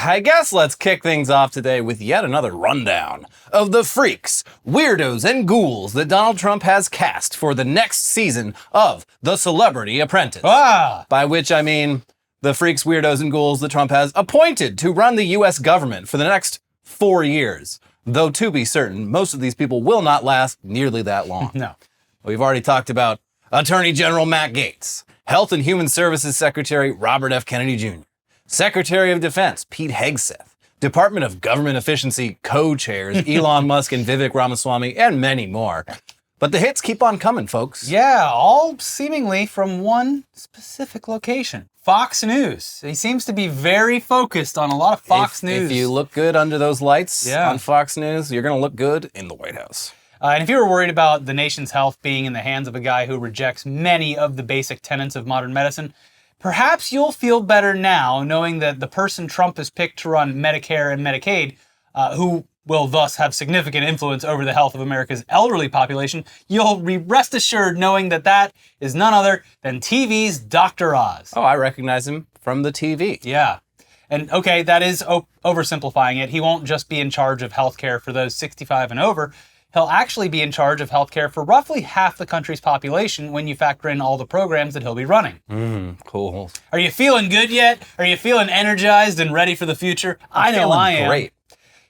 I guess let's kick things off today with yet another rundown of the freaks, weirdos, and ghouls that Donald Trump has cast for the next season of The Celebrity Apprentice. By which I mean the freaks, weirdos, and ghouls that Trump has appointed to run the U.S. government for the next 4 years. Though to be certain, most of these people will not last nearly that long. No. We've already talked about Attorney General Matt Gaetz, Health and Human Services Secretary Robert F. Kennedy Jr., Secretary of Defense Pete Hegseth, Department of Government Efficiency co-chairs Elon Musk and Vivek Ramaswamy, and many more. But the hits keep on coming, folks. Yeah, all seemingly from one specific location. Fox News. He seems to be very focused on a lot of Fox News. If you look good under those lights on Fox News, you're going to look good in the White House. And if you were worried about the nation's health being in the hands of a guy who rejects many of the basic tenets of modern medicine, perhaps you'll feel better now knowing that the person Trump has picked to run Medicare and Medicaid, who will thus have significant influence over the health of America's elderly population, you'll be rest assured knowing that that is none other than TV's Dr. Oz. Oh, I recognize him from the TV. Yeah. And okay, that is oversimplifying it. He won't just be in charge of healthcare for those 65 and over. He'll actually be in charge of healthcare for roughly half the country's population when you factor in all the programs that he'll be running. Cool. Are you feeling good yet? Are you feeling energized and ready for the future? I know I am. Great.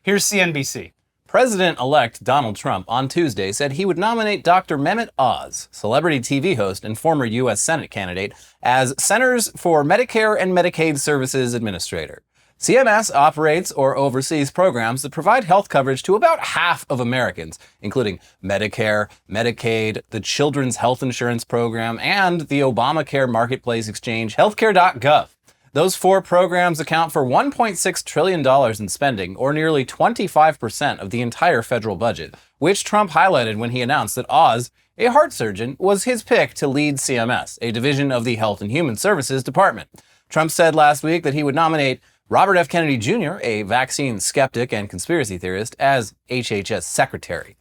Here's CNBC. President-elect Donald Trump on Tuesday said he would nominate Dr. Mehmet Oz, celebrity TV host and former U.S. Senate candidate, as Centers for Medicare and Medicaid Services Administrator. CMS operates or oversees programs that provide health coverage to about half of Americans, including Medicare, Medicaid, the Children's Health Insurance Program, and the Obamacare Marketplace Exchange, healthcare.gov. Those four programs account for $1.6 trillion in spending, or nearly 25% of the entire federal budget, which Trump highlighted when he announced that Oz, a heart surgeon, was his pick to lead CMS, a division of the Health and Human Services Department. Trump said last week that he would nominate Robert F. Kennedy Jr., a vaccine skeptic and conspiracy theorist, as HHS secretary.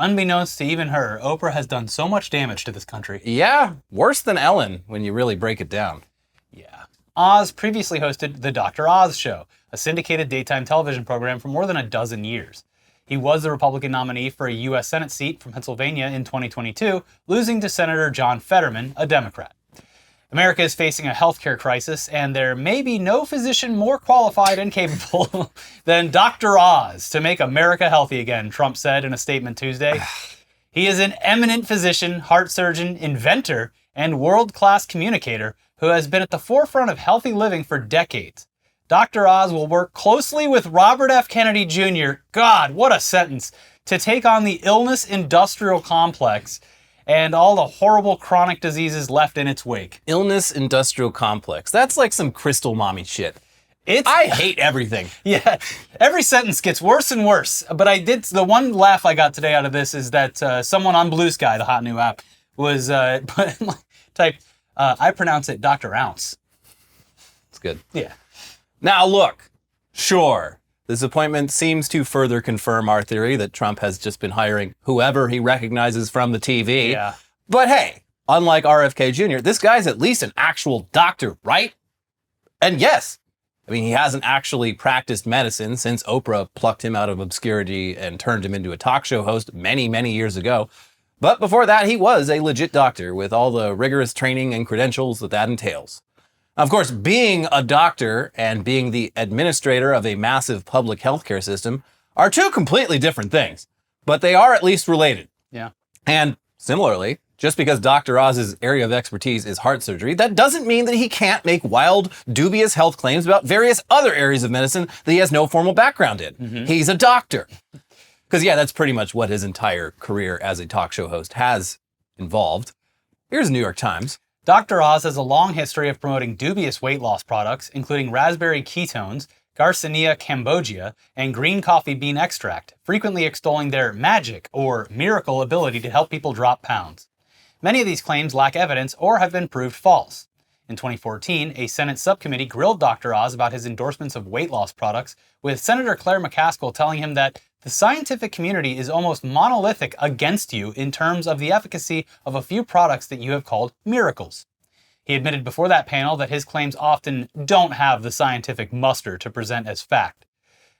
Unbeknownst to even her, Oprah has done so much damage to this country. Yeah, worse than Ellen when you really break it down. Yeah. Oz previously hosted The Dr. Oz Show, a syndicated daytime television program for more than a dozen years. He was the Republican nominee for a U.S. Senate seat from Pennsylvania in 2022, losing to Senator John Fetterman, a Democrat. America is facing a healthcare crisis, and there may be no physician more qualified and capable than Dr. Oz to make America healthy again, Trump said in a statement Tuesday. He is an eminent physician, heart surgeon, inventor, and world-class communicator who has been at the forefront of healthy living for decades. Dr. Oz will work closely with Robert F. Kennedy Jr., God, what a sentence, to take on the illness industrial complex and all the horrible chronic diseases left in its wake. Illness industrial complex. That's like some crystal mommy shit. I hate everything. Yeah, every sentence gets worse and worse. But the one laugh I got today out of this is that someone on Blue Sky, the hot new app, was typed, I pronounce it Dr. Ounce. It's good. Yeah. Now look, sure, this appointment seems to further confirm our theory that Trump has just been hiring whoever he recognizes from the TV. Yeah. But hey, unlike RFK Jr., this guy's at least an actual doctor, right? And yes, I mean, he hasn't actually practiced medicine since Oprah plucked him out of obscurity and turned him into a talk show host many, many years ago. But before that, he was a legit doctor with all the rigorous training and credentials that entails. Of course, being a doctor and being the administrator of a massive public healthcare system are two completely different things, but they are at least related. Yeah. And similarly, just because Dr. Oz's area of expertise is heart surgery, that doesn't mean that he can't make wild, dubious health claims about various other areas of medicine that he has no formal background in. Mm-hmm. He's a doctor. Because yeah, that's pretty much what his entire career as a talk show host has involved. Here's the New York Times. Dr. Oz has a long history of promoting dubious weight loss products, including raspberry ketones, Garcinia cambogia, and green coffee bean extract, frequently extolling their magic or miracle ability to help people drop pounds. Many of these claims lack evidence or have been proved false. In 2014, a Senate subcommittee grilled Dr. Oz about his endorsements of weight loss products, with Senator Claire McCaskill telling him that the scientific community is almost monolithic against you in terms of the efficacy of a few products that you have called miracles. He admitted before that panel that his claims often don't have the scientific muster to present as fact.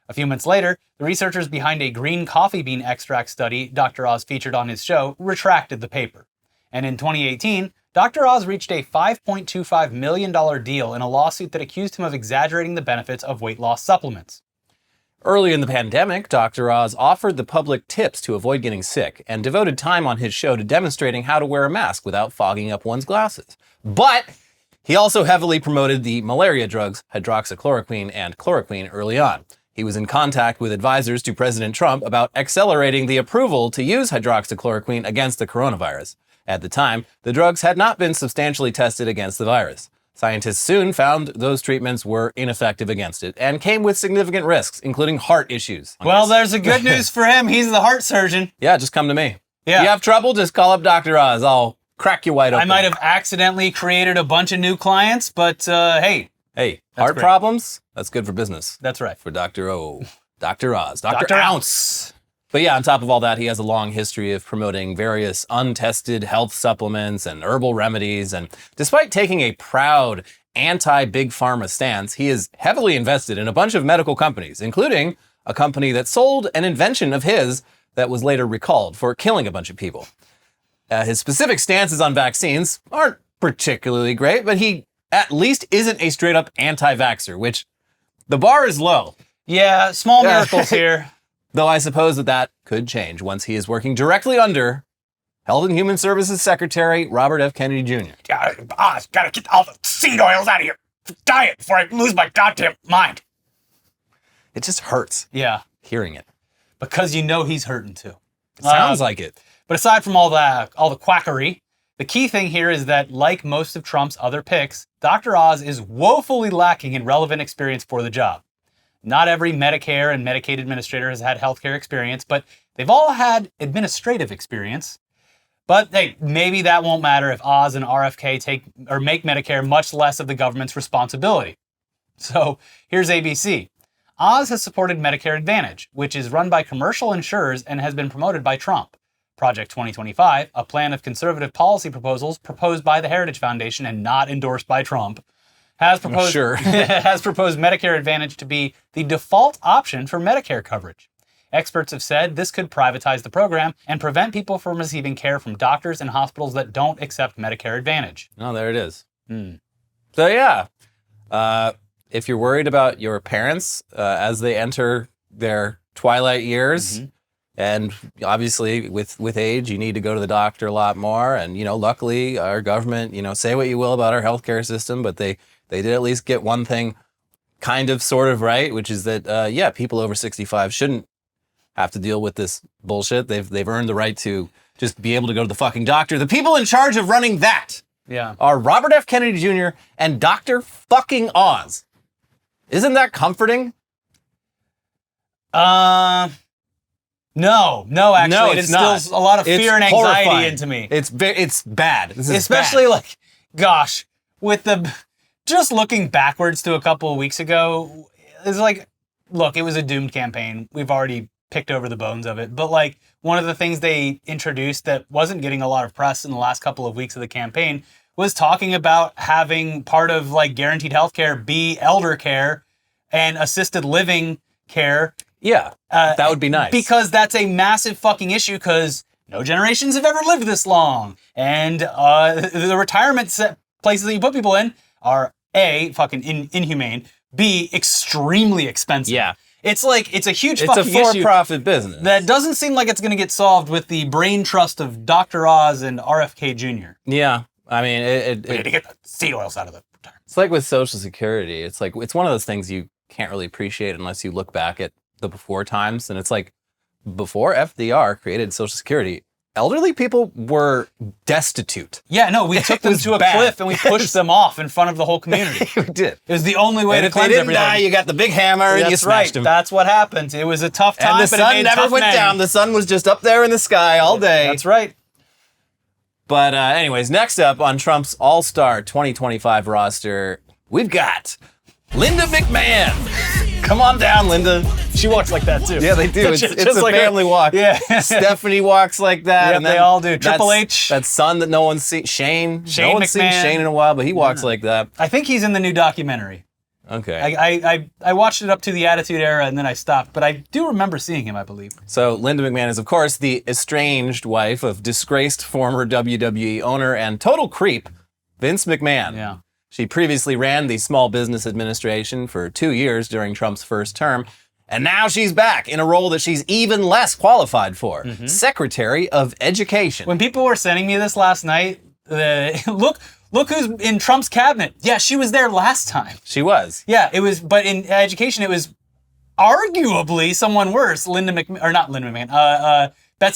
A few months later, the researchers behind a green coffee bean extract study Dr. Oz featured on his show retracted the paper. And in 2018, Dr. Oz reached a $5.25 million deal in a lawsuit that accused him of exaggerating the benefits of weight loss supplements. Early in the pandemic, Dr. Oz offered the public tips to avoid getting sick and devoted time on his show to demonstrating how to wear a mask without fogging up one's glasses. But he also heavily promoted the malaria drugs hydroxychloroquine and chloroquine early on. He was in contact with advisors to President Trump about accelerating the approval to use hydroxychloroquine against the coronavirus. At the time, the drugs had not been substantially tested against the virus. Scientists soon found those treatments were ineffective against it and came with significant risks, including heart issues. Well, there's a good news for him. He's the heart surgeon. Yeah, just come to me. Yeah. If you have trouble, just call up Dr. Oz. I'll crack you wide open. I might have accidentally created a bunch of new clients, but hey. Hey, heart problems? That's good for business. That's right. For Dr. O. Dr. Oz. Dr. Ounce. But yeah, on top of all that, he has a long history of promoting various untested health supplements and herbal remedies. And despite taking a proud anti-big pharma stance, he is heavily invested in a bunch of medical companies, including a company that sold an invention of his that was later recalled for killing a bunch of people. His specific stances on vaccines aren't particularly great, but he at least isn't a straight-up anti-vaxxer, which the bar is low. Yeah, small miracles here. Though I suppose that could change once he is working directly under Health and Human Services Secretary Robert F. Kennedy Jr. Gotta get all the seed oils out of your diet before I lose my goddamn mind. It just hurts. Yeah. Hearing it. Because you know he's hurting too. It sounds like it. But aside from all the quackery, the key thing here is that, like most of Trump's other picks, Dr. Oz is woefully lacking in relevant experience for the job. Not every Medicare and Medicaid administrator has had healthcare experience, but they've all had administrative experience. But hey, maybe that won't matter if Oz and RFK make Medicare much less of the government's responsibility. So here's ABC. Oz has supported Medicare Advantage, which is run by commercial insurers and has been promoted by Trump. Project 2025, a plan of conservative policy proposals proposed by the Heritage Foundation and not endorsed by Trump, has proposed Medicare Advantage to be the default option for Medicare coverage. Experts have said this could privatize the program and prevent people from receiving care from doctors and hospitals that don't accept Medicare Advantage. Oh, there it is. So yeah, if you're worried about your parents as they enter their twilight years, and obviously with age, you need to go to the doctor a lot more. And, luckily our government, say what you will about our healthcare system, but they did at least get one thing kind of sort of right, which is that, people over 65 shouldn't have to deal with this bullshit. They've earned the right to just be able to go to the fucking doctor. The people in charge of running that are Robert F. Kennedy Jr. and Dr. fucking Oz. Isn't that comforting? No, actually, it instills a lot of fear and anxiety horrifying. into me. It's bad. This is especially bad. Gosh, with just looking backwards to a couple of weeks ago, it's look, it was a doomed campaign. We've already picked over the bones of it. But one of the things they introduced that wasn't getting a lot of press in the last couple of weeks of the campaign was talking about having part of guaranteed healthcare be elder care and assisted living care. Yeah, that would be nice. Because that's a massive fucking issue because no generations have ever lived this long. And the retirement places that you put people in are A, fucking inhumane, B, extremely expensive. Yeah. It's a huge fucking issue. It's a for-profit business. That doesn't seem like it's going to get solved with the brain trust of Dr. Oz and RFK Jr. Yeah. I mean, we need to get the seed oils out of the retirement. It's like with Social Security. It's one of those things you can't really appreciate unless you look back at the before times. And it's before FDR created Social Security, elderly people were destitute. Yeah, no, we took them to a cliff and we pushed them off in front of the whole community. We did. It was the only way to cleanse everything. everything. Die, you got the big hammer and you smashed them. That's what happened. It was a tough time, and the sun never went down. The sun was just up there in the sky all day. That's right. But anyways, next up on Trump's All-Star 2025 roster, we've got Linda McMahon. Come on down, Linda. She walks like that too. Yeah, they do. It's Just a like family walk. Yeah. Stephanie walks like that. Yep, and then they all do. Triple that's- H. That son that no one's seen. Shane. No one's seen McMahon. Shane in a while, but he walks like that. I think he's in the new documentary. Okay. I watched it up to the Attitude Era and then I stopped, but I do remember seeing him, I believe. So Linda McMahon is, of course, the estranged wife of disgraced former WWE owner and total creep, Vince McMahon. Yeah. She previously ran the Small Business Administration for 2 years during Trump's first term, and now she's back in a role that she's even less qualified for, Secretary of Education. When people were sending me this last night, look who's in Trump's cabinet. Yeah, she was there last time. She was. Yeah, it was, but in education, it was arguably someone worse, Betsy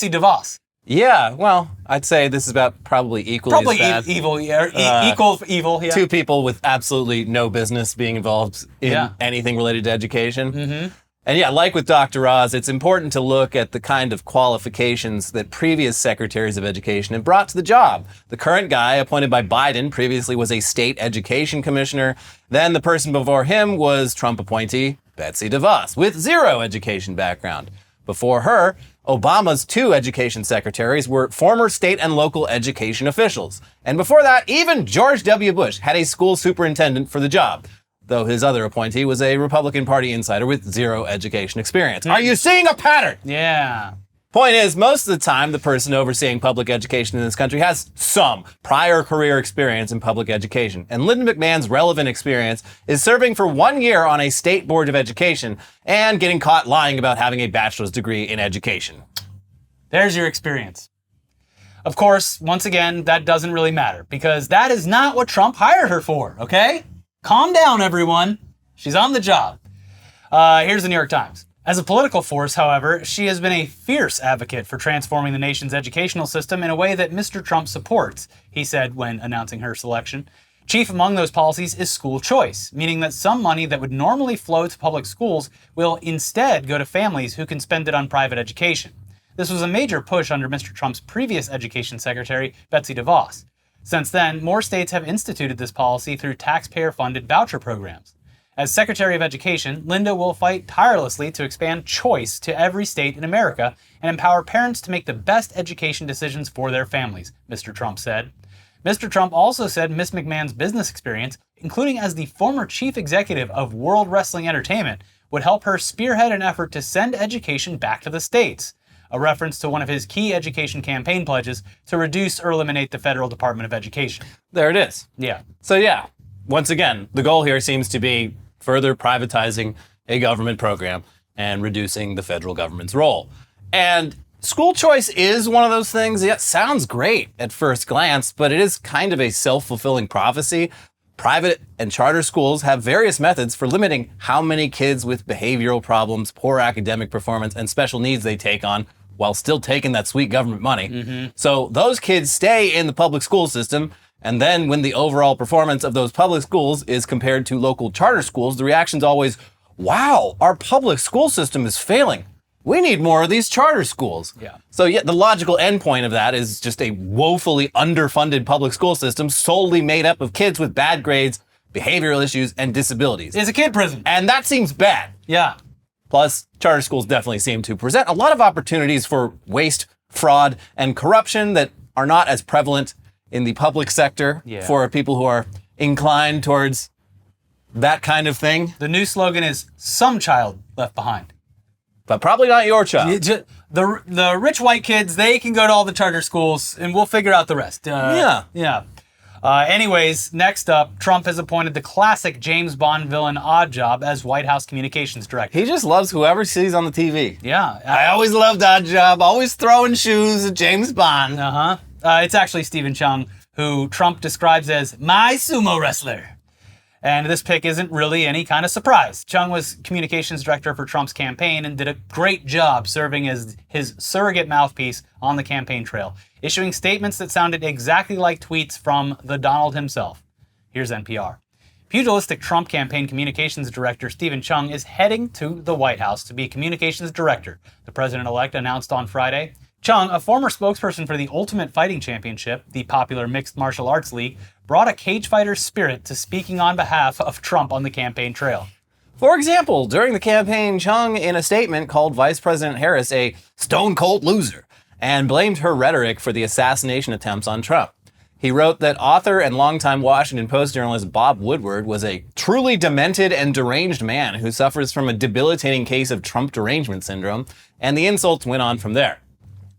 DeVos. Yeah, well, I'd say this is about probably equally as bad. Evil, yeah, equal evil, yeah. Two people with absolutely no business being involved in Yeah. anything related to education. Mm-hmm. And yeah, like with Dr. Oz, it's important to look at the kind of qualifications that previous secretaries of education have brought to the job. The current guy appointed by Biden previously was a state education commissioner. Then the person before him was Trump appointee Betsy DeVos with zero education background. Before her, Obama's 2 education secretaries were former state and local education officials. And before that, even George W. Bush had a school superintendent for the job, though his other appointee was a Republican Party insider with zero education experience. Are you seeing a pattern? Yeah. Point is, most of the time, the person overseeing public education in this country has some prior career experience in public education. And Linda McMahon's relevant experience is serving for 1 year on a state board of education and getting caught lying about having a bachelor's degree in education. There's your experience. Of course, once again, that doesn't really matter because that is not what Trump hired her for, okay? Calm down, everyone. She's on the job. Here's the New York Times. As a political force, however, she has been a fierce advocate for transforming the nation's educational system in a way that Mr. Trump supports, he said when announcing her selection. Chief among those policies is school choice, meaning that some money that would normally flow to public schools will instead go to families who can spend it on private education. This was a major push under Mr. Trump's previous education secretary, Betsy DeVos. Since then, more states have instituted this policy through taxpayer-funded voucher programs. As Secretary of Education, Linda will fight tirelessly to expand choice to every state in America and empower parents to make the best education decisions for their families, Mr. Trump said. Mr. Trump also said Ms. McMahon's business experience, including as the former chief executive of World Wrestling Entertainment, would help her spearhead an effort to send education back to the states, a reference to one of his key education campaign pledges to reduce or eliminate the Federal Department of Education. There it is. Yeah. So yeah, once again, the goal here seems to be further privatizing a government program and reducing the federal government's role. And school choice is one of those things that sounds great at first glance, but it is kind of a self-fulfilling prophecy. Private and charter schools have various methods for limiting how many kids with behavioral problems, poor academic performance, and special needs they take on while still taking that sweet government money. So those kids stay in the public school system. And then when the overall performance of those public schools is compared to local charter schools, the reaction's always, wow, our public school system is failing. We need more of these charter schools. Yeah. So yeah, the logical endpoint of that is just a woefully underfunded public school system solely made up of kids with bad grades, behavioral issues, and disabilities. It's a kid prison. And that seems bad. Yeah. Plus, charter schools definitely seem to present a lot of opportunities for waste, fraud, and corruption that are not as prevalent in the public sector for people who are inclined towards that kind of thing. The new slogan is "Some child left behind." But probably not your child. The rich white kids, they can go to all the charter schools, and we'll figure out the rest. Yeah. Anyways, next up, Trump has appointed the classic James Bond villain Oddjob as White House Communications Director. He just loves whoever sees on the TV. Yeah. I always loved Oddjob, always throwing shoes at James Bond. It's actually Stephen Cheung, who Trump describes as my sumo wrestler. And this pick isn't really any kind of surprise. Cheung was communications director for Trump's campaign and did a great job serving as his surrogate mouthpiece on the campaign trail, issuing statements that sounded exactly like tweets from the Donald himself. Here's NPR. Pugilistic Trump campaign communications director Stephen Cheung is heading to the White House to be communications director, the president-elect announced on Friday. Cheung, a former spokesperson for the Ultimate Fighting Championship, the popular mixed martial arts league, brought a cage fighter's spirit to speaking on behalf of Trump on the campaign trail. For example, during the campaign, Cheung, in a statement, called Vice President Harris a stone-cold loser and blamed her rhetoric for the assassination attempts on Trump. He wrote that author and longtime Washington Post journalist Bob Woodward was a truly demented and deranged man who suffers from a debilitating case of Trump derangement syndrome, and the insults went on from there.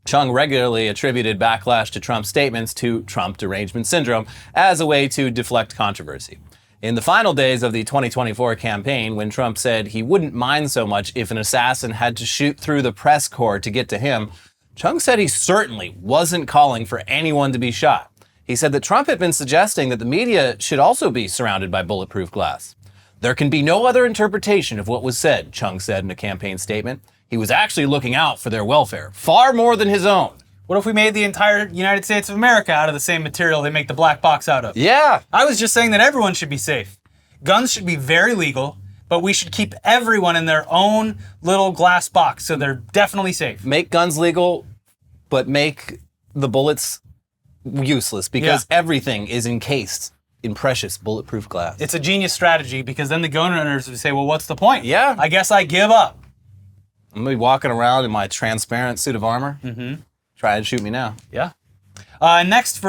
Cheung regularly attributed backlash to Trump's statements to Trump derangement syndrome as a way to deflect controversy. In the final days of the 2024 campaign, when Trump said he wouldn't mind so much if an assassin had to shoot through the press corps to get to him, Cheung said he certainly wasn't calling for anyone to be shot. He said that Trump had been suggesting that the media should also be surrounded by bulletproof glass. There can be no other interpretation of what was said, Cheung said in a campaign statement. He was actually looking out for their welfare, far more than his own. What if we made the entire United States of America out of the same material they make the black box out of? Yeah. I was just saying that everyone should be safe. Guns should be very legal, but we should keep everyone in their own little glass box so they're definitely safe. Make guns legal, but make the bullets useless because everything is encased in precious bulletproof glass. It's a genius strategy because then the gun owners would say, well, what's the point? Yeah. I guess I give up. I'm going to be walking around in my transparent suit of armor. Mm-hmm. Try and shoot me now. Yeah. Next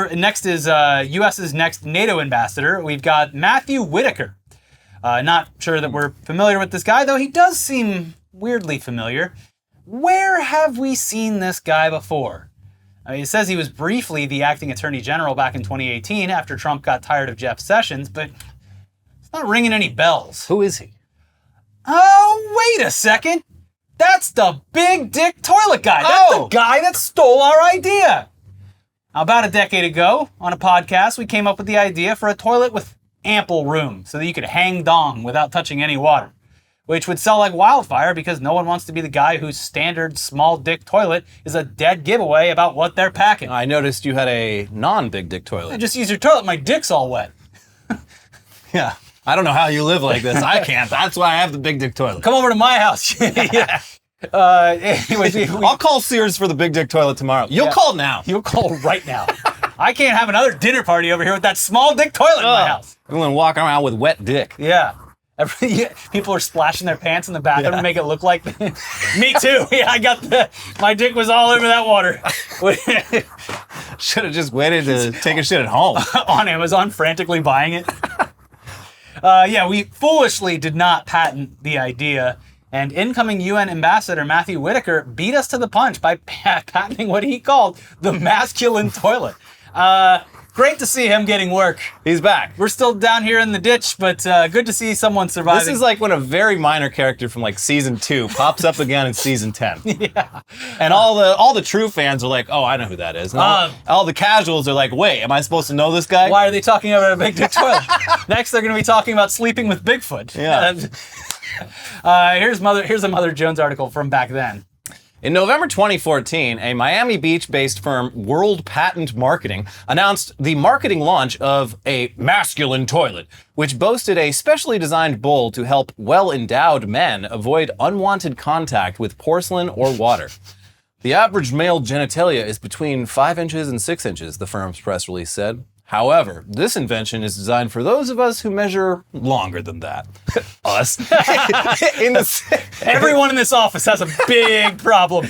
is U.S.'s next NATO ambassador. We've got Matthew Whitaker. Not sure that we're familiar with this guy, though he does seem weirdly familiar. Where have we seen this guy before? He says he was briefly the acting attorney general back in 2018 after Trump got tired of Jeff Sessions, but it's not ringing any bells. Who is he? Oh, wait a second. That's the big dick toilet guy. That's the guy that stole our idea. Now, about a decade ago, on a podcast, we came up with the idea for a toilet with ample room so that you could hang dong without touching any water, which would sell like wildfire because no one wants to be the guy whose standard small dick toilet is a dead giveaway about what they're packing. I noticed you had a non-big dick toilet. Just use your toilet. My dick's all wet. Yeah. I don't know how you live like this. I can't. That's why I have the big dick toilet. Come over to my house. Yeah. Anyways, I'll call Sears for the big dick toilet tomorrow. You'll call now. You'll call right now. I can't have another dinner party over here with that small dick toilet in my house. Everyone walking around with wet dick. Yeah. People are splashing their pants in the bathroom to make it look like me too. Yeah, my dick was all over that water. Should have just waited to take a shit at home. On Amazon, frantically buying it. We foolishly did not patent the idea, and incoming UN Ambassador Matthew Whitaker beat us to the punch by patenting what he called the masculine toilet. Great to see him getting work. He's back. We're still down here in the ditch, but good to see someone surviving. This is like when a very minor character from like season 2 pops up again in season 10. Yeah. And all the true fans are like, oh, I know who that is. And all the casuals are like, wait, am I supposed to know this guy? Why are they talking about a big dick toilet? Next, they're going to be talking about sleeping with Bigfoot. Yeah. Here's a Mother Jones article from back then. In November 2014, a Miami Beach-based firm, World Patent Marketing, announced the marketing launch of a masculine toilet, which boasted a specially designed bowl to help well-endowed men avoid unwanted contact with porcelain or water. The average male genitalia is between 5 inches and 6 inches, the firm's press release said. However, this invention is designed for those of us who measure longer than that. Us. Everyone in this office has a big problem.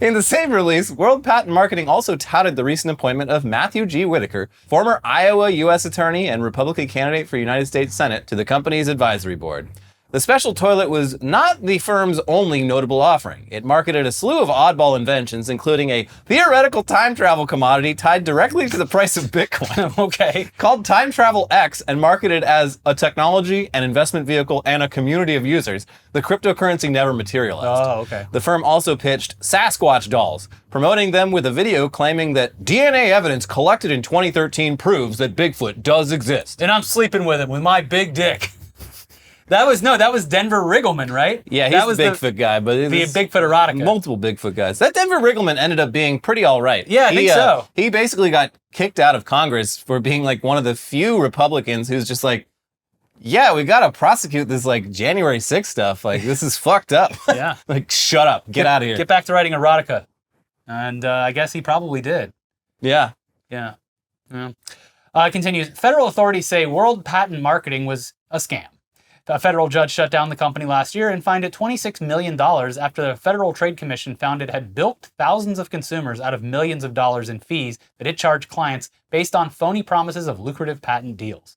In the same release, World Patent Marketing also touted the recent appointment of Matthew G. Whitaker, former Iowa U.S. Attorney and Republican candidate for United States Senate, to the company's advisory board. The special toilet was not the firm's only notable offering. It marketed a slew of oddball inventions, including a theoretical time travel commodity tied directly to the price of Bitcoin. Okay. Called Time Travel X and marketed as a technology, an investment vehicle, and a community of users. The cryptocurrency never materialized. Oh, okay. The firm also pitched Sasquatch dolls, promoting them with a video claiming that DNA evidence collected in 2013 proves that Bigfoot does exist. And I'm sleeping with him with my big dick. That was Denver Riggleman, right? Yeah, he's the Bigfoot guy, but the Bigfoot erotica. Multiple Bigfoot guys. That Denver Riggleman ended up being pretty all right. Yeah, I think so. He basically got kicked out of Congress for being like one of the few Republicans who's just like, yeah, we got to prosecute this like January 6th stuff. Like, this is fucked up. Yeah. Like, shut up. Get out of here. Get back to writing erotica. And I guess he probably did. Yeah. Yeah. Continues. Federal authorities say World Patent Marketing was a scam. A federal judge shut down the company last year and fined it $26 million after the Federal Trade Commission found it had bilked thousands of consumers out of millions of dollars in fees that it charged clients based on phony promises of lucrative patent deals.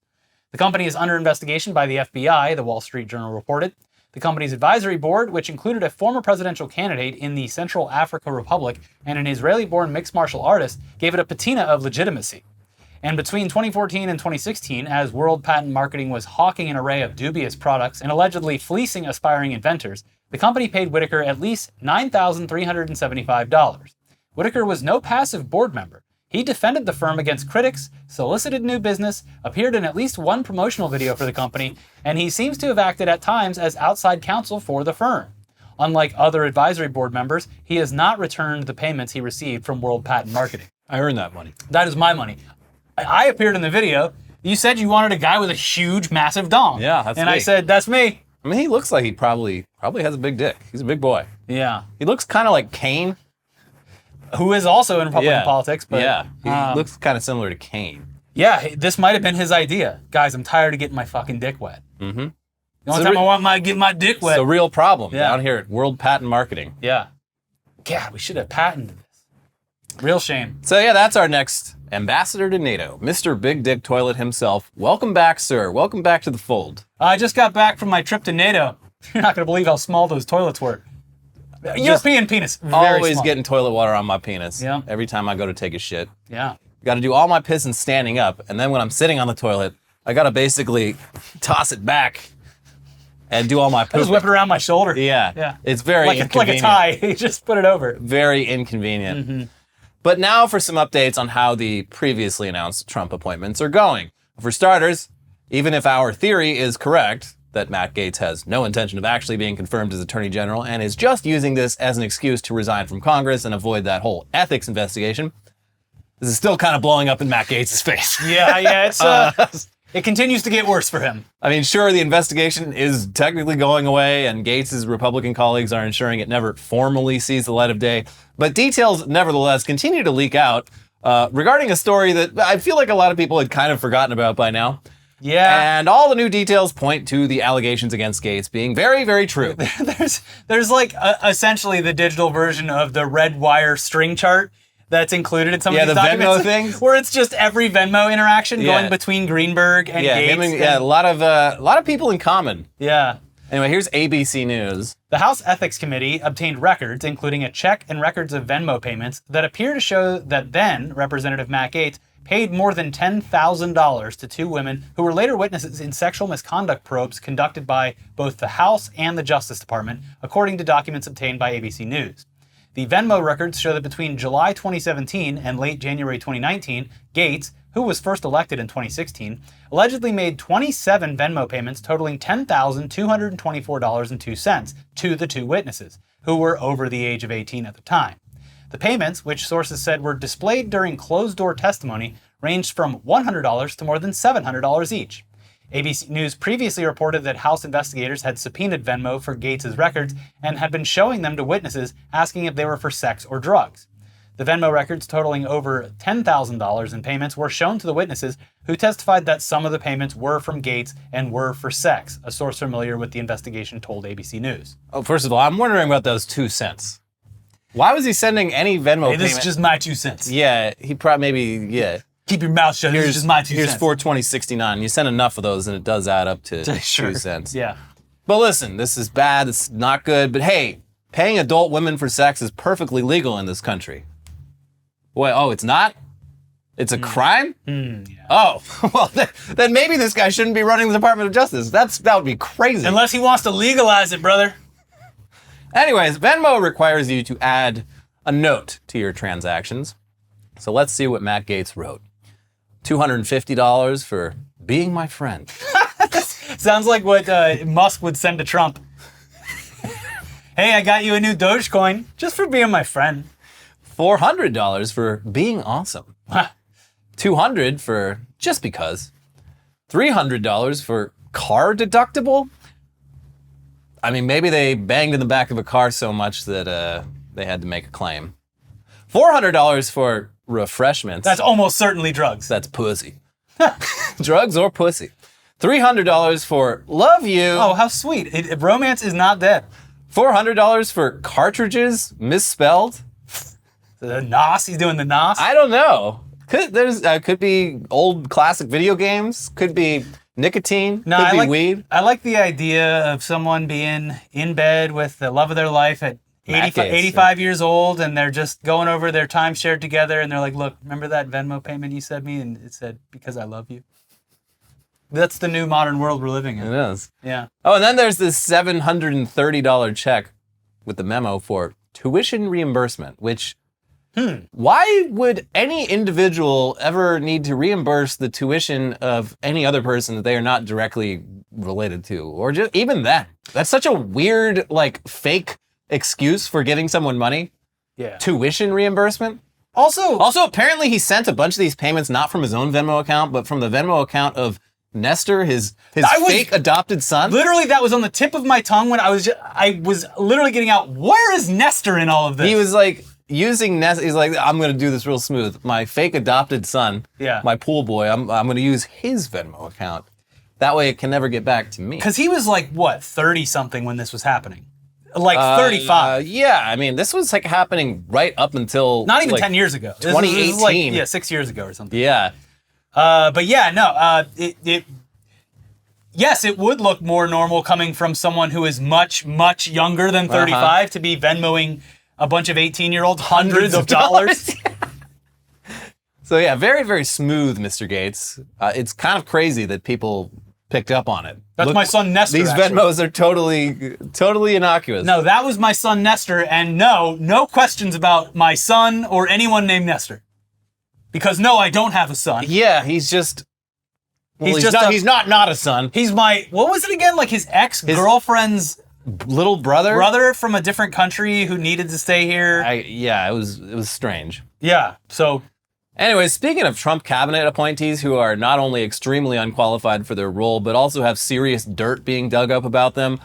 The company is under investigation by the FBI, the Wall Street Journal reported. The company's advisory board, which included a former presidential candidate in the Central Africa Republic and an Israeli-born mixed martial artist, gave it a patina of legitimacy. And between 2014 and 2016, as World Patent Marketing was hawking an array of dubious products and allegedly fleecing aspiring inventors, the company paid Whitaker at least $9,375. Whitaker was no passive board member. He defended the firm against critics, solicited new business, appeared in at least one promotional video for the company, and he seems to have acted at times as outside counsel for the firm. Unlike other advisory board members, he has not returned the payments he received from World Patent Marketing. I earned that money. That is my money. I appeared in the video. You said you wanted a guy with a huge, massive dong. Yeah, that's And me. I said, that's me. I mean, he looks like he probably has a big dick. He's a big boy. Yeah. He looks kind of like Kane. Who is also in Republican politics, but yeah, he looks kind of similar to Kane. yeah, this might have been his idea. Guys, I'm tired of getting my fucking dick wet. Mm-hmm. The only time I want to get my dick wet. It's a real problem Yeah. down here at World Patent Marketing. Yeah. God, we should have patented this. Real shame. So yeah, that's our next ambassador to NATO, Mr. Big Dick Toilet himself. Welcome back, sir. Welcome back to the fold. I just got back from my trip to NATO. You're not going to believe how small those toilets were. European penis. Very Always small. getting toilet water on my penis. Yeah. Every time I go to take a shit. Yeah. Got to do all my pissing standing up, and then when I'm sitting on the toilet, I got to basically toss it back and do all my I just pooping. whip it around my shoulder. Yeah. Yeah. It's very Like a inconvenient. tie. You just put it over. Very inconvenient. Mm-hmm. But now for some updates on how the previously announced Trump appointments are going. For starters, even if our theory is correct, that Matt Gaetz has no intention of actually being confirmed as Attorney General and is just using this as an excuse to resign from Congress and avoid that whole ethics investigation, this is still kind of blowing up in Matt Gaetz's face. Yeah, it's it continues to get worse for him. I mean, sure, the investigation is technically going away, and Gaetz's Republican colleagues are ensuring it never formally sees the light of day, but details, nevertheless, continue to leak out regarding a story that I feel like a lot of people had kind of forgotten about by now. Yeah. And all the new details point to the allegations against Gaetz being very, very true. There's like essentially the digital version of the red wire string chart that's included in some of these the documents. Venmo things? Where it's just every Venmo interaction going between Greenberg and Gaetz. A lot of people in common. Yeah. Anyway, here's ABC News. The House Ethics Committee obtained records, including a check and records of Venmo payments, that appear to show that then Representative Matt Gaetz paid more than $10,000 to two women who were later witnesses in sexual misconduct probes conducted by both the House and the Justice Department, according to documents obtained by ABC News. The Venmo records show that between July 2017 and late January 2019, Gaetz, who was first elected in 2016, allegedly made 27 Venmo payments totaling $10,224.02 to the two witnesses, who were over the age of 18 at the time. The payments, which sources said were displayed during closed-door testimony, ranged from $100 to more than $700 each. ABC News previously reported that House investigators had subpoenaed Venmo for Gaetz's records and had been showing them to witnesses, asking if they were for sex or drugs. The Venmo records, totaling over $10,000 in payments, were shown to the witnesses, who testified that some of the payments were from Gaetz and were for sex, a source familiar with the investigation told ABC News. Oh, first of all, I'm wondering about those 2 cents. Why was he sending any Venmo Hey, this payment? is just my 2 cents. Yeah, he probably, yeah. Keep your mouth shut. This is just my 2 Here's cents. $420.69. You send enough of those and it does add up to 2 cents. Yeah. But listen, this is bad. It's not good. But hey, paying adult women for sex is perfectly legal in this country. Wait, oh, it's not? It's a crime? Yeah. Oh, well, then maybe this guy shouldn't be running the Department of Justice. That would be crazy. Unless he wants to legalize it, brother. Anyways, Venmo requires you to add a note to your transactions. So let's see what Matt Gaetz wrote. $250 for being my friend. Sounds like what Musk would send to Trump. Hey, I got you a new Dogecoin just for being my friend. $400 for being awesome. $200 for just because. $300 for car deductible. I mean, maybe they banged in the back of a car so much that they had to make a claim. $400 for refreshments. That's almost certainly drugs. That's pussy. Drugs or pussy. $300 for love you. Oh, how sweet. Romance is not dead. $400 for cartridges misspelled. The NOS, he's doing the NOS. I don't know. Could be old classic video games. Could be nicotine. No, could I be like weed. I like the idea of someone being in bed with the love of their life at 85 years old, and they're just going over their time shared together, and they're like, look, remember that Venmo payment you sent me? And it said, because I love you. That's the new modern world we're living in. It is. Yeah. Oh, and then there's this $730 check with the memo for tuition reimbursement, which why would any individual ever need to reimburse the tuition of any other person that they are not directly related to? Or just even that. That's such a weird, like, fake excuse for giving someone money. Yeah. Tuition reimbursement. Also, apparently he sent a bunch of these payments not from his own Venmo account, but from the Venmo account of Nestor, his fake adopted son. Literally, that was on the tip of my tongue when I was literally getting out, where is Nestor in all of this? He was like using Nestor. He's like, I'm going to do this real smooth. My fake adopted son, my pool boy, I'm going to use his Venmo account. That way it can never get back to me. Because he was like, what, 30-something when this was happening? Like 35. Yeah, I mean, this was like happening right up until... Not even like, 10 years ago. 2018. This was like, 6 years ago or something. Yeah. But yeah, no, yes, it would look more normal coming from someone who is much, much younger than 35 to be Venmoing a bunch of 18-year-olds hundreds of dollars. So yeah, very, very smooth, Mr. Gaetz. It's kind of crazy that people picked up on it. That's my son Nestor. These Venmos are totally innocuous. No, that was my son Nestor, and no questions about my son or anyone named Nestor. Because no, I don't have a son. Yeah, he's just... Well, he's not a son. He's my, what was it again? Like his ex-girlfriend's little brother? Brother from a different country who needed to stay here. Yeah, it was strange. Yeah, so... Anyways, speaking of Trump cabinet appointees who are not only extremely unqualified for their role, but also have serious dirt being dug up about them,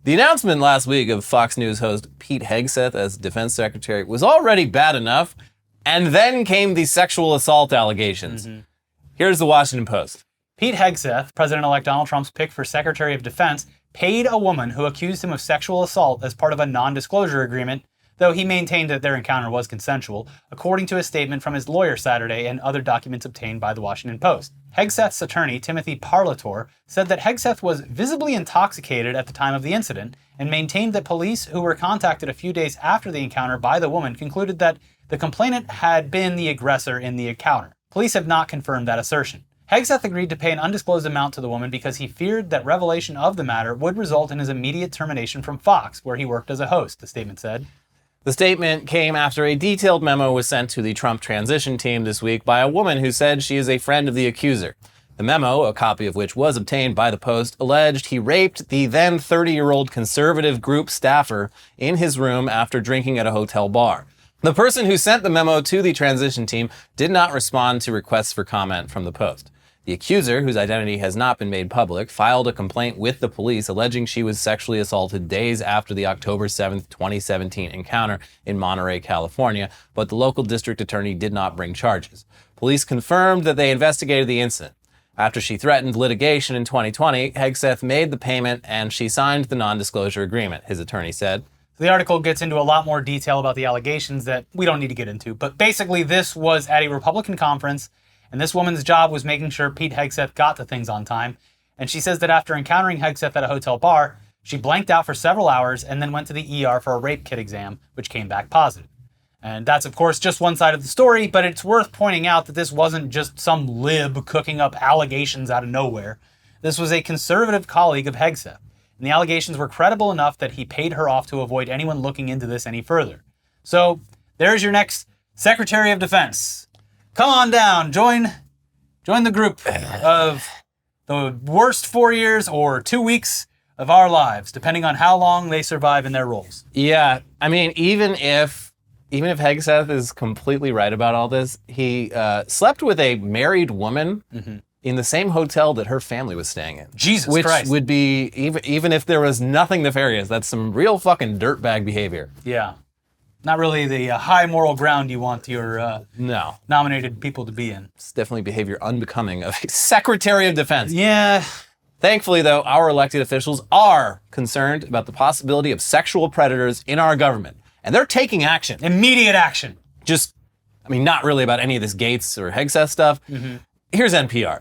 the announcement last week of Fox News host Pete Hegseth as defense secretary was already bad enough, and then came the sexual assault allegations. Here's the Washington Post. Pete Hegseth, President-elect Donald Trump's pick for Secretary of Defense, paid a woman who accused him of sexual assault as part of a non-disclosure agreement, though he maintained that their encounter was consensual, according to a statement from his lawyer Saturday and other documents obtained by the Washington Post. Hegseth's attorney, Timothy Parlator, said that Hegseth was visibly intoxicated at the time of the incident and maintained that police who were contacted a few days after the encounter by the woman concluded that the complainant had been the aggressor in the encounter. Police have not confirmed that assertion. Hegseth agreed to pay an undisclosed amount to the woman because he feared that revelation of the matter would result in his immediate termination from Fox, where he worked as a host, the statement said. The statement came after a detailed memo was sent to the Trump transition team this week by a woman who said she is a friend of the accuser. The memo, a copy of which was obtained by the Post, alleged he raped the then 30-year-old conservative group staffer in his room after drinking at a hotel bar. The person who sent the memo to the transition team did not respond to requests for comment from the Post. The accuser, whose identity has not been made public, filed a complaint with the police alleging she was sexually assaulted days after the October 7, 2017 encounter in Monterey, California, but the local district attorney did not bring charges. Police confirmed that they investigated the incident. After she threatened litigation in 2020, Hegseth made the payment and she signed the non-disclosure agreement, his attorney said. The article gets into a lot more detail about the allegations that we don't need to get into, but basically this was at a Republican conference, and this woman's job was making sure Pete Hegseth got to things on time. And she says that after encountering Hegseth at a hotel bar, she blanked out for several hours and then went to the ER for a rape kit exam, which came back positive. And that's, of course, just one side of the story, but it's worth pointing out that this wasn't just some lib cooking up allegations out of nowhere. This was a conservative colleague of Hegseth, and the allegations were credible enough that he paid her off to avoid anyone looking into this any further. So, there's your next Secretary of Defense. Come on down, join the group of the worst 4 years or 2 weeks of our lives, depending on how long they survive in their roles. Yeah, I mean, even if Hegseth is completely right about all this, he slept with a married woman in the same hotel that her family was staying in. Jesus Which Christ. would be, even if there was nothing nefarious, that's some real fucking dirtbag behavior. Yeah. Not really the high moral ground you want your nominated people to be in. It's definitely behavior unbecoming of a Secretary of Defense. Yeah. Thankfully, though, our elected officials are concerned about the possibility of sexual predators in our government. And they're taking action. Immediate action. Not really about any of this Gaetz or Hegseth stuff. Here's NPR.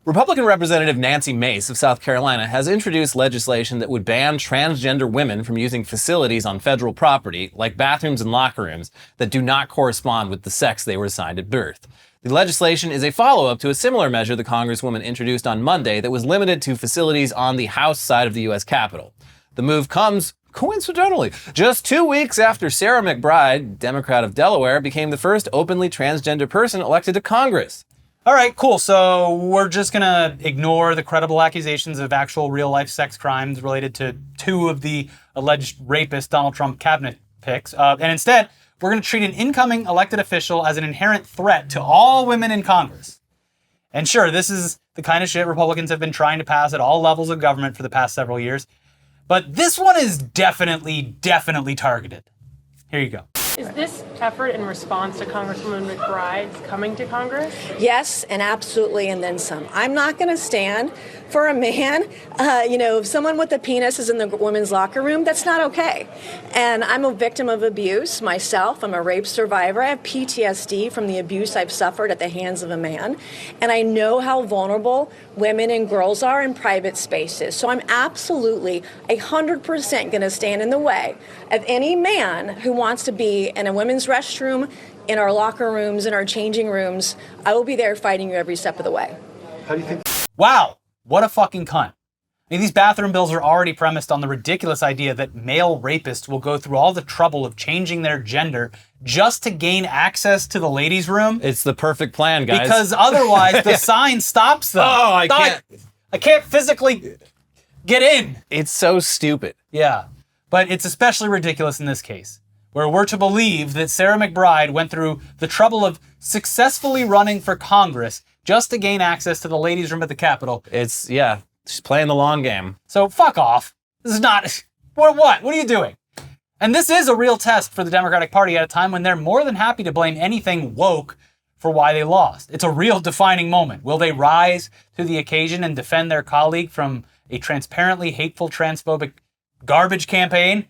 Republican Representative Nancy Mace of South Carolina has introduced legislation that would ban transgender women from using facilities on federal property, like bathrooms and locker rooms, that do not correspond with the sex they were assigned at birth. The legislation is a follow-up to a similar measure the Congresswoman introduced on Monday that was limited to facilities on the House side of the U.S. Capitol. The move comes, coincidentally, just 2 weeks after Sarah McBride, Democrat of Delaware, became the first openly transgender person elected to Congress. All right, cool. So we're just going to ignore the credible accusations of actual real-life sex crimes related to 2 of the alleged rapist Donald Trump cabinet picks. And instead, we're going to treat an incoming elected official as an inherent threat to all women in Congress. And sure, this is the kind of shit Republicans have been trying to pass at all levels of government for the past several years. But this one is definitely targeted. Here you go. Is this effort in response to Congresswoman McBride's coming to Congress? Yes, and absolutely, and then some. I'm not going to stand for a man, if someone with a penis is in the women's locker room, that's not okay. And I'm a victim of abuse myself. I'm a rape survivor. I have PTSD from the abuse I've suffered at the hands of a man. And I know how vulnerable women and girls are in private spaces. So I'm absolutely 100% going to stand in the way of any man who wants to be in a women's restroom, in our locker rooms, in our changing rooms. I will be there fighting you every step of the way. How do you think? Wow, what a fucking cunt. These bathroom bills are already premised on the ridiculous idea that male rapists will go through all the trouble of changing their gender just to gain access to the ladies' room. It's the perfect plan, guys. Because otherwise the sign stops them. Oh, I can't physically get in. It's so stupid. Yeah, but it's especially ridiculous in this case, where we're to believe that Sarah McBride went through the trouble of successfully running for Congress just to gain access to the ladies' room at the Capitol. She's playing the long game. So fuck off. This is not... What are you doing? And this is a real test for the Democratic Party at a time when they're more than happy to blame anything woke for why they lost. It's a real defining moment. Will they rise to the occasion and defend their colleague from a transparently hateful, transphobic garbage campaign?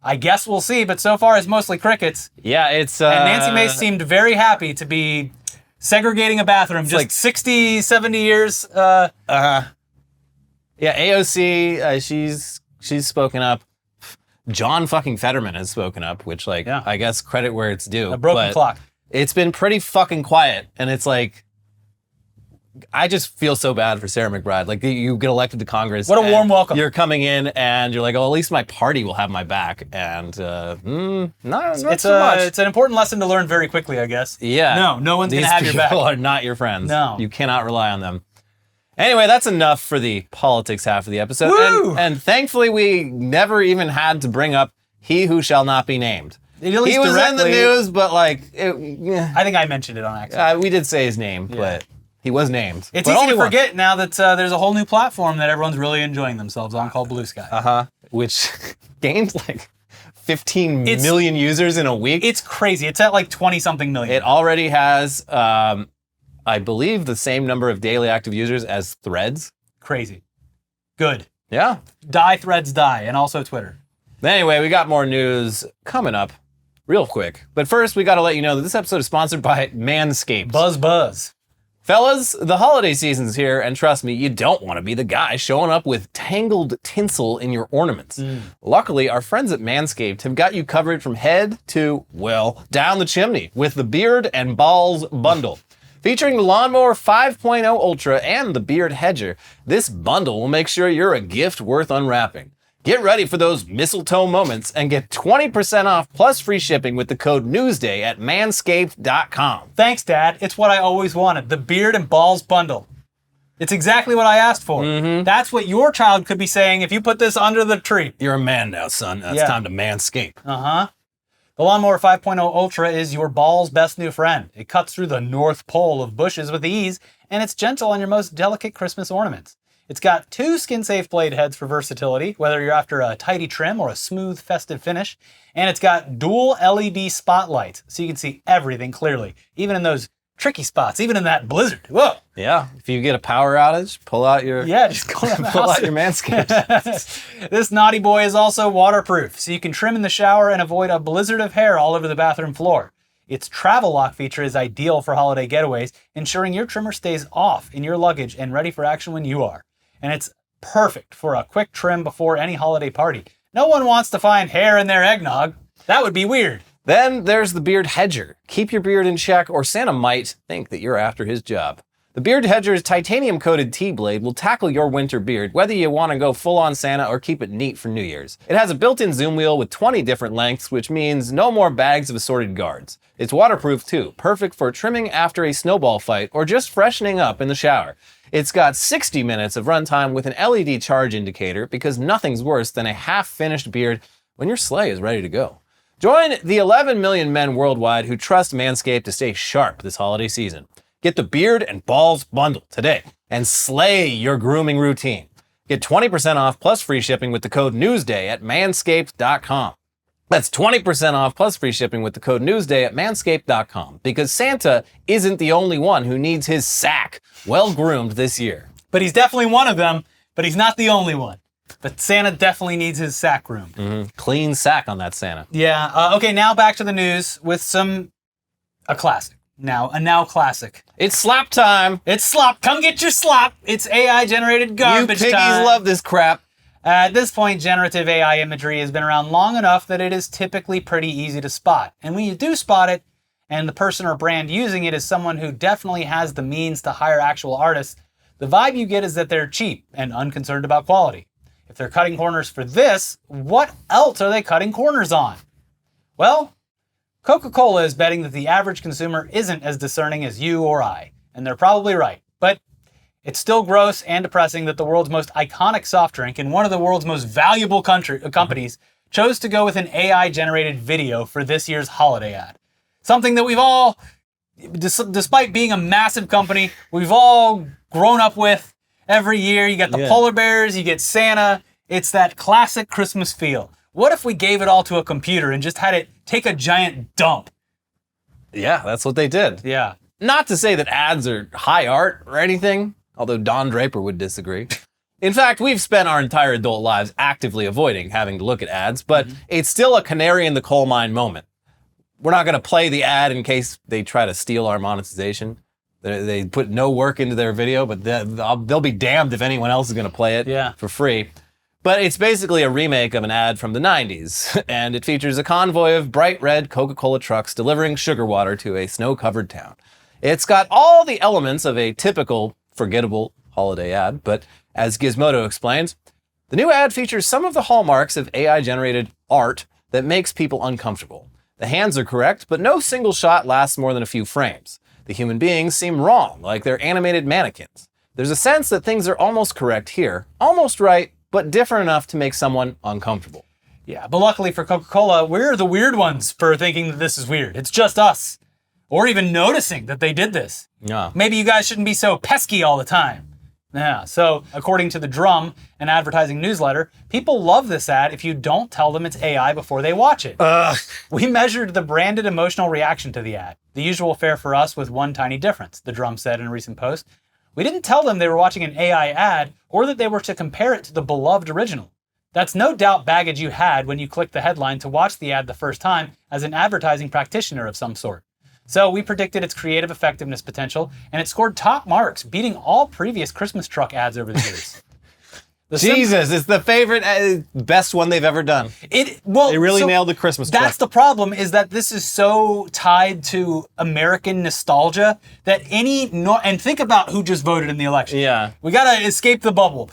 I guess we'll see, but so far it's mostly crickets. Yeah, it's... And Nancy Mace seemed very happy to be segregating a bathroom just like 60, 70 years. Yeah, AOC, she's spoken up. John fucking Fetterman has spoken up, which, I guess credit where it's due. A broken clock. It's been pretty fucking quiet, and it's like, I just feel so bad for Sarah McBride. You get elected to Congress. What a warm welcome. You're coming in, and you're like, oh, at least my party will have my back. And not so much. It's an important lesson to learn very quickly, I guess. Yeah. No one's going to have your back. These people are not your friends. No. You cannot rely on them. Anyway, that's enough for the politics half of the episode. Woo! And thankfully, we never even had to bring up he who shall not be named. At least he was in the news, but I think I mentioned it on accident. We did say his name, but he was named. It's easy to forget now that there's a whole new platform that everyone's really enjoying themselves on called Blue Sky. Which gained 15 million users in a week. It's crazy. It's at 20-something million. It already has... I believe the same number of daily active users as Threads. Crazy. Good. Yeah. Die Threads die, and also Twitter. Anyway, we got more news coming up real quick. But first, we got to let you know that this episode is sponsored by Manscaped. Buzz. Fellas, the holiday season's here, and trust me, you don't want to be the guy showing up with tangled tinsel in your ornaments. Luckily, our friends at Manscaped have got you covered from head to, down the chimney with the Beard and Balls bundle. Featuring the Lawnmower 5.0 Ultra and the Beard Hedger, this bundle will make sure you're a gift worth unwrapping. Get ready for those mistletoe moments and get 20% off plus free shipping with the code NEWSDAY at manscaped.com. Thanks, Dad. It's what I always wanted, the Beard and Balls bundle. It's exactly what I asked for. That's what your child could be saying if you put this under the tree. You're a man now, son. It's time to manscape. The Lawnmower 5.0 Ultra is your ball's best new friend. It cuts through the North Pole of bushes with ease, and it's gentle on your most delicate Christmas ornaments. It's got 2 skin-safe blade heads for versatility, whether you're after a tidy trim or a smooth, festive finish. And it's got dual LED spotlights, so you can see everything clearly, even in those tricky spots, even in that blizzard. Whoa. Yeah, if you get a power outage, pull out your Just go in the pull house. out your Manscaped. This naughty boy is also waterproof, so you can trim in the shower and avoid a blizzard of hair all over the bathroom floor. Its travel lock feature is ideal for holiday getaways, ensuring your trimmer stays off in your luggage and ready for action when you are. And it's perfect for a quick trim before any holiday party. No one wants to find hair in their eggnog. That would be weird. Then there's the Beard Hedger. Keep your beard in check, or Santa might think that you're after his job. The Beard Hedger's titanium-coated T-blade will tackle your winter beard, whether you want to go full-on Santa or keep it neat for New Year's. It has a built-in zoom wheel with 20 different lengths, which means no more bags of assorted guards. It's waterproof too, perfect for trimming after a snowball fight or just freshening up in the shower. It's got 60 minutes of runtime with an LED charge indicator, because nothing's worse than a half-finished beard when your sleigh is ready to go. Join the 11 million men worldwide who trust Manscaped to stay sharp this holiday season. Get the Beard and Balls bundle today and slay your grooming routine. Get 20% off plus free shipping with the code NEWSDAY at manscaped.com. That's 20% off plus free shipping with the code NEWSDAY at manscaped.com, because Santa isn't the only one who needs his sack well groomed this year. But he's definitely one of them, but he's not the only one. But Santa definitely needs his sack groomed. Clean sack on that Santa. Yeah, okay, now back to the news with a classic. A now classic. It's slop time. It's Slop. Come get your Slop. It's AI-generated garbage You piggies time. love this crap. At this point, generative AI imagery has been around long enough that it is typically pretty easy to spot. And when you do spot it, and the person or brand using it is someone who definitely has the means to hire actual artists, the vibe you get is that they're cheap and unconcerned about quality. If they're cutting corners for this, what else are they cutting corners on? Well, Coca-Cola is betting that the average consumer isn't as discerning as you or I, and they're probably right. But it's still gross and depressing that the world's most iconic soft drink and one of the world's most valuable companies chose to go with an AI-generated video for this year's holiday ad. Something that we've all, despite being a massive company, we've all grown up with every year. You got the polar bears, you get Santa. It's that classic Christmas feel. What if we gave it all to a computer and just had it take a giant dump? Yeah, that's what they did. Yeah. Not to say that ads are high art or anything, although Don Draper would disagree. In fact, we've spent our entire adult lives actively avoiding having to look at ads, but it's still a canary in the coal mine moment. We're not going to play the ad in case they try to steal our monetization. They put no work into their video, but they'll be damned if anyone else is going to play it for free. But it's basically a remake of an ad from the 90s, and it features a convoy of bright red Coca-Cola trucks delivering sugar water to a snow-covered town. It's got all the elements of a typical, forgettable holiday ad, but as Gizmodo explains, the new ad features some of the hallmarks of AI-generated art that makes people uncomfortable. The hands are correct, but no single shot lasts more than a few frames. The human beings seem wrong, like they're animated mannequins. There's a sense that things are almost correct here, almost right, but different enough to make someone uncomfortable. Yeah, but luckily for Coca-Cola, we're the weird ones for thinking that this is weird. It's just us. Or even noticing that they did this. Yeah. Maybe you guys shouldn't be so pesky all the time. Yeah, so according to The Drum, an advertising newsletter, people love this ad if you don't tell them it's AI before they watch it. We measured the branded emotional reaction to the ad. The usual fare for us with one tiny difference, The Drum said in a recent post. We didn't tell them they were watching an AI ad or that they were to compare it to the beloved original. That's no doubt baggage you had when you clicked the headline to watch the ad the first time as an advertising practitioner of some sort. So we predicted its creative effectiveness potential, and it scored top marks, beating all previous Christmas truck ads over the years. Jesus, it's the favorite, best one they've ever done. They really nailed the Christmas truck. That's the problem, is that this is so tied to American nostalgia that and think about who just voted in the election. Yeah. We gotta escape the bubble.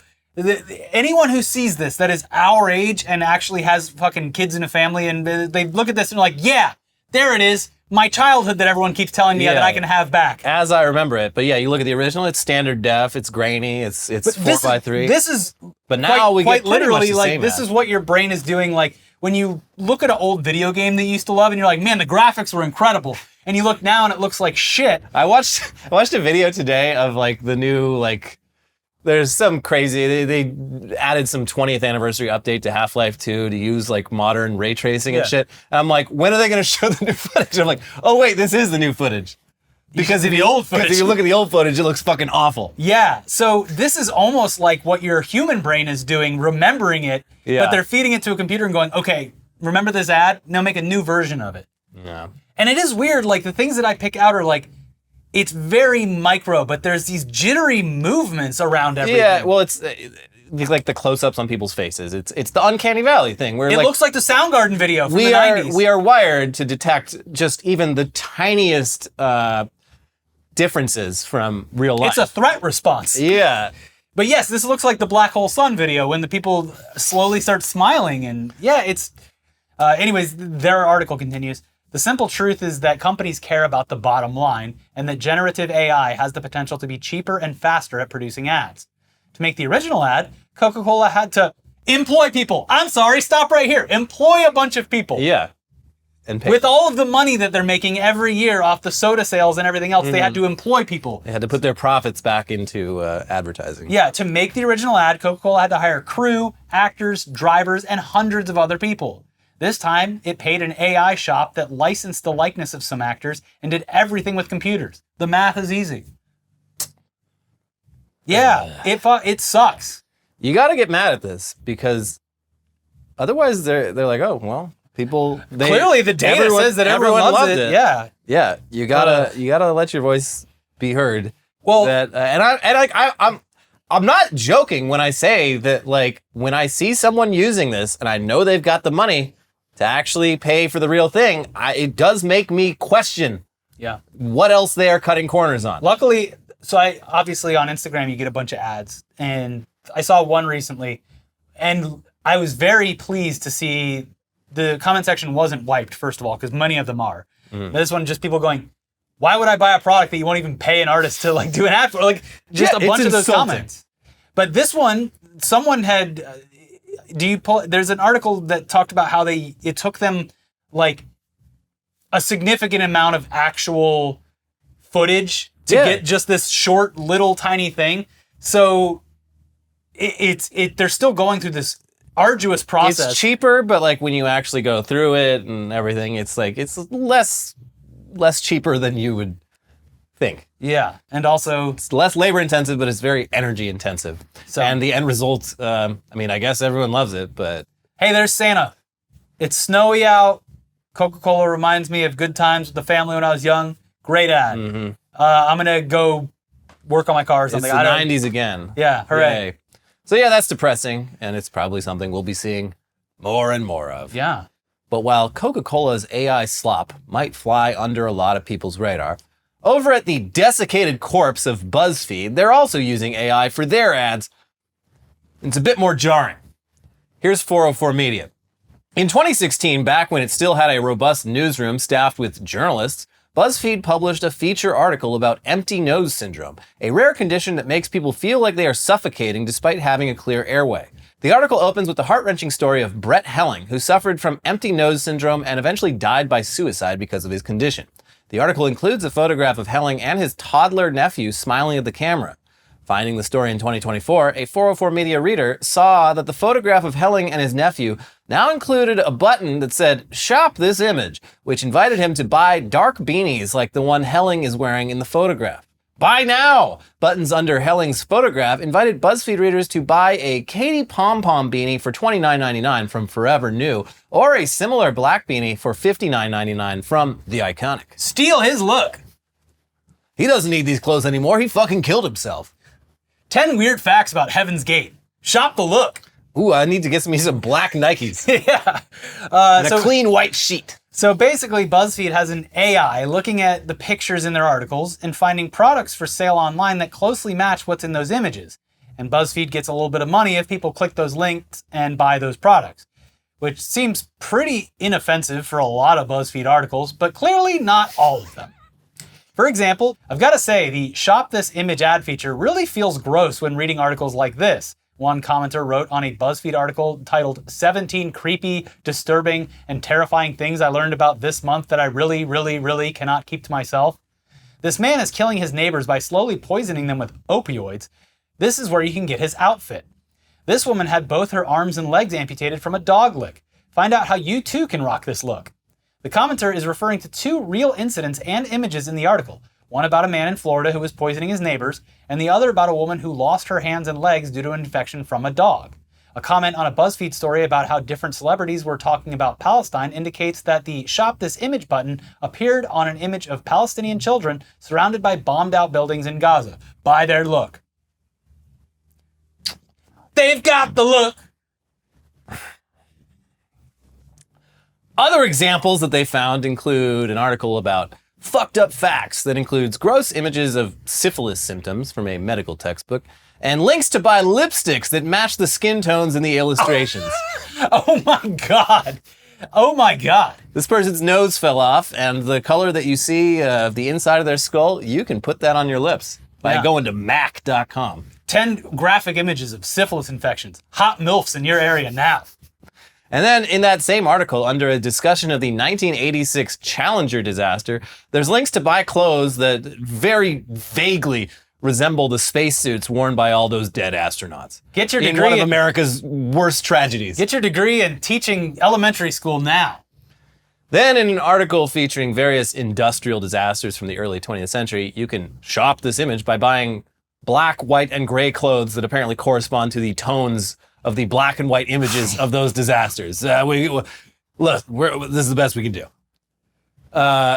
Anyone who sees this that is our age and actually has fucking kids in a family, and they look at this and are like, yeah, there it is. My childhood that everyone keeps telling me that I can have back. As I remember it. But yeah, you look at the original, it's standard def, it's grainy, it's 4:3. This is but now we quite get pretty literally much the like same this ad. is what your brain is doing. Like when you look at an old video game that you used to love and you're like, man, the graphics were incredible. And you look now and it looks like shit. I watched a video today of like the new there's some crazy, they added some 20th anniversary update to Half-Life 2 to use like modern ray tracing and shit. And I'm like, when are they going to show the new footage? I'm like, oh wait, this is the new footage. Because of the old footage. Because if you look at the old footage, it looks fucking awful. Yeah, so this is almost like what your human brain is doing, remembering it, but they're feeding it to a computer and going, okay, remember this ad? Now make a new version of it. Yeah. And it is weird, like the things that I pick out are like, it's very micro, but there's these jittery movements around everything. Yeah, well, it's like the close-ups on people's faces. It's the uncanny valley thing where It looks like the Soundgarden video from the 90s. We are wired to detect just even the tiniest differences from real life. It's a threat response. Yeah. But yes, this looks like the Black Hole Sun video when the people slowly start smiling. And yeah, it's... anyways, their article continues. The simple truth is that companies care about the bottom line and that generative AI has the potential to be cheaper and faster at producing ads. To make the original ad, Coca-Cola had to employ people. I'm sorry, stop right here. Employ a bunch of people. Yeah. And pay. With all of the money that they're making every year off the soda sales and everything else, they had to employ people. They had to put their profits back into advertising. Yeah, to make the original ad, Coca-Cola had to hire crew, actors, drivers, and hundreds of other people. This time, it paid an AI shop that licensed the likeness of some actors and did everything with computers. The math is easy. Yeah, it sucks. You got to get mad at this because otherwise they're like, oh well, people. Clearly, the data says that everyone loves it. Yeah, yeah. You gotta let your voice be heard. Well, I'm not joking when I say that. Like when I see someone using this and I know they've got the money to actually pay for the real thing, it does make me question. Yeah. What else they are cutting corners on? Luckily, so I obviously on Instagram you get a bunch of ads, and I saw one recently, and I was very pleased to see the comment section wasn't wiped, first of all, because many of them are. This one, just people going, why would I buy a product that you won't even pay an artist to like do an ad for? Like just a bunch of those comments. But this one, someone had, there's an article that talked about how it took them like a significant amount of actual footage to get just this short little tiny thing. So they're still going through this arduous process. It's cheaper, but like when you actually go through it and everything, it's like it's less cheaper than you would think. Yeah, and also it's less labor intensive, but it's very energy intensive. So, and the end result, I mean, I guess everyone loves it, but hey, there's Santa. It's snowy out. Coca-Cola reminds me of good times with the family when I was young. Great ad. I'm gonna go work on my car or something. It's the 90s again. Yeah, hooray. Yay. So yeah, that's depressing, and it's probably something we'll be seeing more and more of. Yeah. But while Coca-Cola's AI Slop might fly under a lot of people's radar, over at the desiccated corpse of Buzzfeed, they're also using AI for their ads. It's a bit more jarring. Here's 404 Media. In 2016, back when it still had a robust newsroom staffed with journalists, BuzzFeed published a feature article about empty nose syndrome, a rare condition that makes people feel like they are suffocating despite having a clear airway. The article opens with the heart-wrenching story of Brett Helling, who suffered from empty nose syndrome and eventually died by suicide because of his condition. The article includes a photograph of Helling and his toddler nephew smiling at the camera. Finding the story in 2024, a 404 Media reader saw that the photograph of Helling and his nephew now included a button that said, "Shop this image," which invited him to buy dark beanies like the one Helling is wearing in the photograph. Buy now! Buttons under Helling's photograph invited BuzzFeed readers to buy a Katie Pom Pom beanie for $29.99 from Forever New, or a similar black beanie for $59.99 from The Iconic. Steal his look. He doesn't need these clothes anymore. He fucking killed himself. 10 weird facts about Heaven's Gate. Shop the look. Ooh, I need to get me some black Nikes. Yeah. And a clean white sheet. So basically, BuzzFeed has an AI looking at the pictures in their articles and finding products for sale online that closely match what's in those images. And BuzzFeed gets a little bit of money if people click those links and buy those products, which seems pretty inoffensive for a lot of BuzzFeed articles, but clearly not all of them. For example, I've got to say, the Shop This Image ad feature really feels gross when reading articles like this. One commenter wrote on a BuzzFeed article titled 17 Creepy, Disturbing, and Terrifying Things I Learned About This Month That I Really, Really, Really Cannot Keep to Myself. This man is killing his neighbors by slowly poisoning them with opioids. This is where you can get his outfit. This woman had both her arms and legs amputated from a dog lick. Find out how you too can rock this look. The commenter is referring to two real incidents and images in the article. One about a man in Florida who was poisoning his neighbors, and the other about a woman who lost her hands and legs due to an infection from a dog. A comment on a Buzzfeed story about how different celebrities were talking about Palestine indicates that the Shop This Image button appeared on an image of Palestinian children surrounded by bombed-out buildings in Gaza. Buy their look. They've got the look. Other examples that they found include an article about fucked up facts that includes gross images of syphilis symptoms from a medical textbook and links to buy lipsticks that match the skin tones in the illustrations. Oh my God. Oh my God. This person's nose fell off, and the color that you see of the inside of their skull, you can put that on your lips by going to Mac.com. 10 graphic images of syphilis infections. Hot MILFs in your area now. And then in that same article, under a discussion of the 1986 Challenger disaster, there's links to buy clothes that very vaguely resemble the spacesuits worn by all those dead astronauts. Get your in degree one of in- America's worst tragedies. Get your degree in teaching elementary school now. Then in an article featuring various industrial disasters from the early 20th century, you can shop this image by buying black, white, and gray clothes that apparently correspond to the tones of the black and white images of those disasters. Look, this is the best we can do.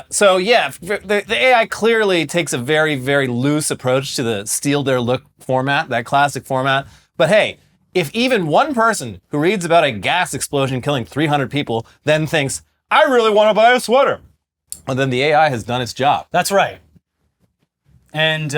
So yeah, the AI clearly takes a very, very loose approach to the steal their look format, that classic format. But hey, if even one person who reads about a gas explosion killing 300 people then thinks, I really want to buy a sweater, well, then the AI has done its job. That's right. And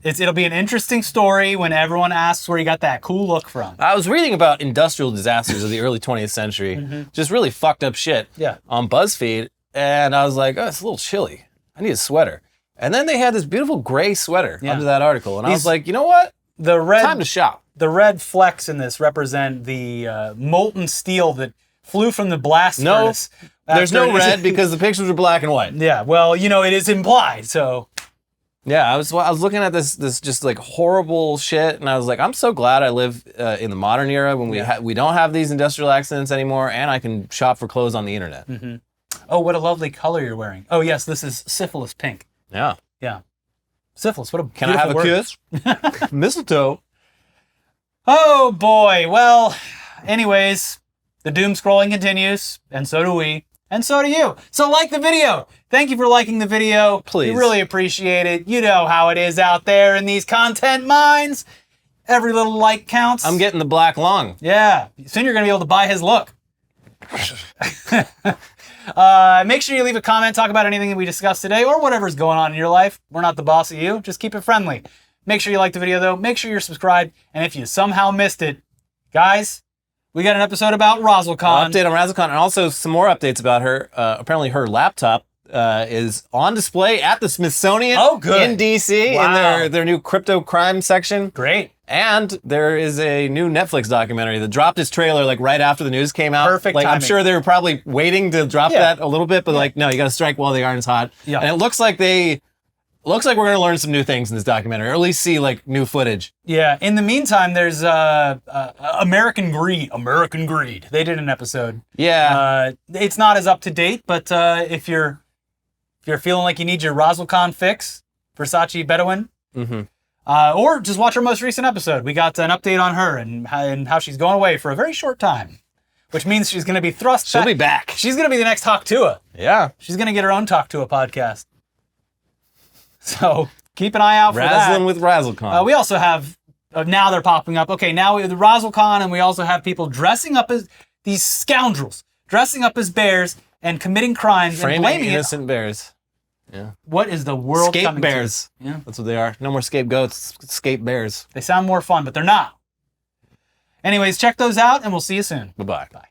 it'll be an interesting story when everyone asks where you got that cool look from. I was reading about industrial disasters of the early 20th century, just really fucked up shit on BuzzFeed, and I was like, oh, it's a little chilly. I need a sweater. And then they had this beautiful gray sweater under that article, and I was like, you know what? Time to shop. The red flecks in this represent the molten steel that flew from the blast furnace. There's no red because the pictures are black and white. Yeah, well, it is implied, so... Yeah, I was looking at this just like horrible shit, and I was like, I'm so glad I live in the modern era when we don't have these industrial accidents anymore, and I can shop for clothes on the internet. Mm-hmm. Oh, what a lovely color you're wearing. Oh yes, this is syphilis pink. Yeah. Yeah. Syphilis, what a Can I have beautiful a kiss? Mistletoe. Oh boy, well, anyways, the doom scrolling continues, and so do we. And so do you. So like the video. Thank you for liking the video. Please. We really appreciate it. You know how it is out there in these content mines. Every little like counts. I'm getting the black lung. Yeah. Soon you're going to be able to buy his look. Make sure you leave a comment, talk about anything that we discussed today or whatever's going on in your life. We're not the boss of you. Just keep it friendly. Make sure you like the video, though. Make sure you're subscribed. And if you somehow missed it, guys, we got an episode about RazzleCon. Update on RazzleCon, and also some more updates about her. Apparently her laptop is on display at the Smithsonian in D.C. in their new crypto crime section. Great. And there is a new Netflix documentary that dropped its trailer like right after the news came out. Perfect Like timing. I'm sure they were probably waiting to drop that a little bit, but like no, you got to strike while the iron's hot. Yeah. And it looks like we're going to learn some new things in this documentary, or at least see like new footage. Yeah. In the meantime, there's American Greed. American Greed. They did an episode. Yeah. It's not as up to date, but if you're feeling like you need your RazzleCon fix, Versace Bedouin, or just watch our most recent episode. We got an update on her and how she's going away for a very short time, which means she's going to be thrust She'll be back. She's going to be the next Talk Tua. Yeah. She's going to get her own Talk Tua podcast. So keep an eye out for that. Razzling with RazzleCon. We also have, now they're popping up. Okay, now we have the RazzleCon, and we also have people dressing up as these scoundrels, dressing up as bears and committing crimes and Framing blaming innocent bears. Yeah. What is the world Scape coming bears. to? Yeah. That's what they are. No more scapegoats. Scape bears. They sound more fun, but they're not. Anyways, check those out, and we'll see you soon. Bye-bye. Bye.